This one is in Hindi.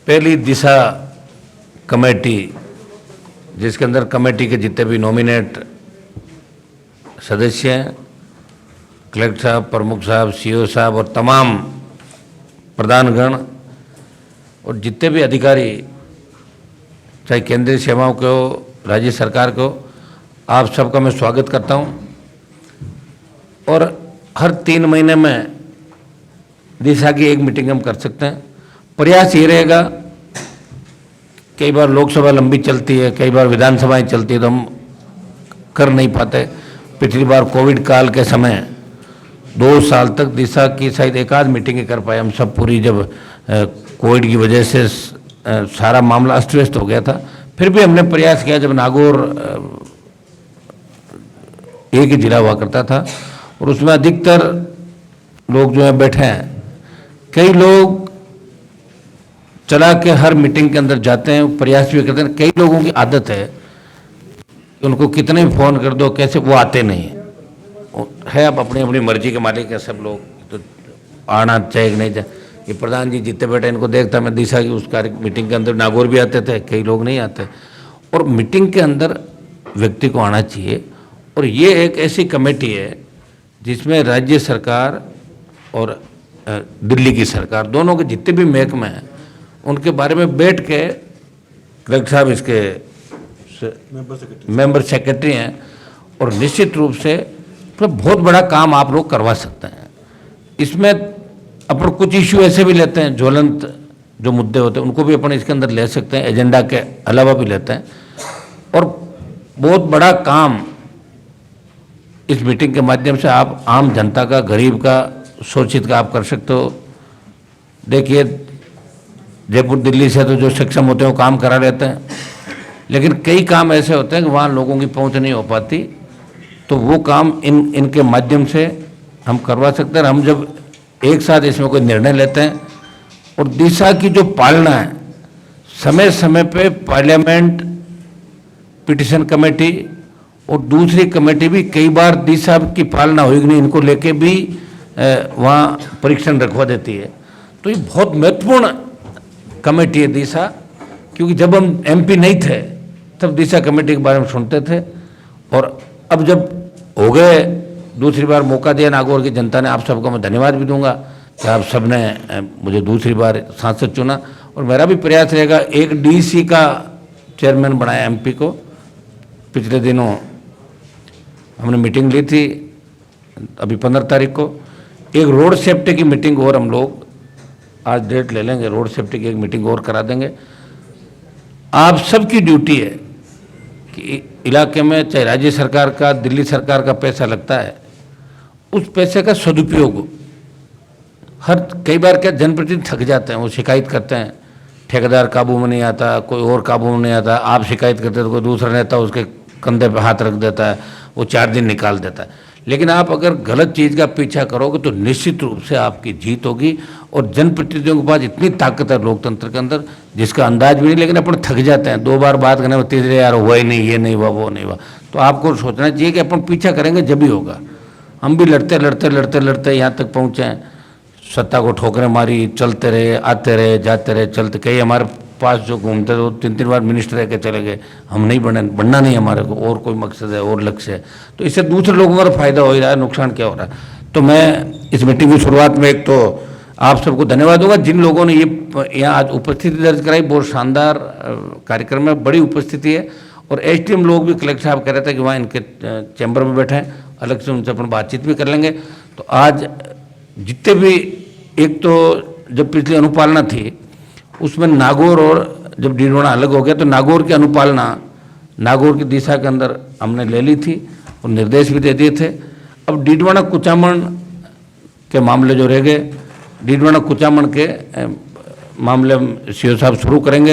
पहली दिशा कमेटी, जिसके अंदर कमेटी के जितने भी नॉमिनेट सदस्य हैं, कलेक्टर साहब, प्रमुख साहब, सीओ साहब और तमाम प्रधानगण और जितने भी अधिकारी, चाहे केंद्रीय सेवाओं को, राज्य सरकार को, आप सबका मैं स्वागत करता हूं। और हर 3 महीने में दिशा की एक मीटिंग हम कर सकते हैं। प्रयास ये रहेगा, कई बार लोकसभा लंबी चलती है, कई बार विधानसभाएं चलती है तो हम कर नहीं पाते। पिछली बार कोविड काल के समय 2 साल तक दिशा की शायद एक आध मीटिंगें कर पाए हम सब पूरी, जब कोविड की वजह से सारा मामला अस्त व्यस्त हो गया था। फिर भी हमने प्रयास किया, जब नागौर एक ही जिला हुआ करता था और उसमें अधिकतर लोग जो है बैठे हैं, कई लोग चला के हर मीटिंग के अंदर जाते हैं, प्रयास भी करते हैं। कई लोगों की आदत है कि उनको कितने भी फ़ोन कर दो, कैसे वो आते नहीं है। अब अपनी अपनी मर्जी के मालिक है सब लोग, तो आना चाहिए कि नहीं चाहिए। ये प्रधान जी जितने बैठे इनको देखता मैं, दिशा की उस कार्य मीटिंग के अंदर नागौर भी आते थे, कई लोग नहीं आते। और मीटिंग के अंदर व्यक्ति को आना चाहिए। और ये एक ऐसी कमेटी है जिसमें राज्य सरकार और दिल्ली की सरकार दोनों के जितने भी महकमे हैं उनके बारे में बैठ के, कलेक्टर साहब इसके मेंबर सेक्रेटरी हैं, और निश्चित रूप से बहुत बड़ा काम आप लोग करवा सकते हैं। इसमें अपन कुछ इश्यू ऐसे भी लेते हैं, ज्वलंत जो मुद्दे होते हैं उनको भी अपन इसके अंदर ले सकते हैं, एजेंडा के अलावा भी लेते हैं। और बहुत बड़ा काम इस मीटिंग के माध्यम से आप आम जनता का, गरीब का, शोषित का आप कर सकते हो। देखिए, जयपुर दिल्ली से तो जो सक्षम होते हैं वो काम करा लेते हैं, लेकिन कई काम ऐसे होते हैं कि वहाँ लोगों की पहुँच नहीं हो पाती, तो वो काम इनके माध्यम से हम करवा सकते हैं। हम जब एक साथ इसमें कोई निर्णय लेते हैं और दिशा की जो पालना है, समय समय पे पार्लियामेंट, पिटिशन कमेटी और दूसरी कमेटी भी कई बार दिशा की पालना होगी नहीं, इनको लेके भी वहाँ परीक्षण रखवा देती है। तो ये बहुत महत्वपूर्ण कमेटी है दिशा, क्योंकि जब हम एमपी नहीं थे तब दिशा कमेटी के बारे में सुनते थे, और अब जब हो गए, दूसरी बार मौका दिया नागौर की जनता ने, आप सबको मैं धन्यवाद भी दूंगा कि आप सब ने मुझे दूसरी बार सांसद चुना। और मेरा भी प्रयास रहेगा, एक डीसी का चेयरमैन बनाया एमपी को। पिछले दिनों हमने मीटिंग ली थी, अभी 15 तारीख को एक रोड सेफ्टी की मीटिंग और हम लोग आज डेट ले लेंगे, रोड सेफ्टी की एक मीटिंग और करा देंगे। आप सबकी ड्यूटी है कि इलाके में चाहे राज्य सरकार का, दिल्ली सरकार का पैसा लगता है, उस पैसे का सदुपयोग कई बार क्या जनप्रतिनिधि थक जाते हैं, वो शिकायत करते हैं, ठेकेदार काबू में नहीं आता, कोई और काबू में नहीं आता, आप शिकायत करते तो कोई दूसरा नेता उसके कंधे पे हाथ रख देता है, वो 4 दिन निकाल देता है। लेकिन आप अगर गलत चीज़ का पीछा करोगे तो निश्चित रूप से आपकी जीत होगी। और जनप्रतिनिधियों के पास इतनी ताकत है लोकतंत्र के अंदर जिसका अंदाज भी नहीं, लेकिन अपन थक जाते हैं 2 बार बात करने में, तीसरे यार हुआ ही नहीं, ये नहीं हुआ, वो नहीं हुआ। तो आपको सोचना चाहिए कि अपन पीछा करेंगे जब भी होगा। हम भी लड़ते लड़ते लड़ते लड़ते यहाँ तक पहुँचे हैं, सत्ता को ठोकरें मारी, चलते रहे, आते रहे, जाते रहे, चलते। कई हमारे पास जो घूमते थे वो 3-3 बार मिनिस्टर रह के चले गए। हम नहीं बनना नहीं, हमारे को और कोई मकसद है और लक्ष्य है, तो इससे दूसरे लोगों का फायदा हो रहा है, नुकसान क्या हो रहा है। तो मैं इस मीटिंग की शुरुआत में एक तो आप सबको धन्यवाद दूंगा जिन लोगों ने ये यहाँ आज उपस्थिति दर्ज कराई। बहुत शानदार कार्यक्रम में बड़ी उपस्थिति है। और एसडीएम लोग भी, कलेक्टर साहब कह रहे थे कि वहाँ इनके चैम्बर में बैठे हैं, अलग से उनसे अपन बातचीत भी कर लेंगे। तो आज जितने भी, एक तो जब पिछली अनुपालना थी उसमें नागौर, और जब डीडवाना अलग हो गया तो नागौर की अनुपालना नागौर की दिशा के अंदर हमने ले ली थी और निर्देश भी दे दिए थे। अब डीडवाना कुचामन के मामले जो रह गए, डीडवाना कुचामन के मामले सीओ साहब शुरू करेंगे।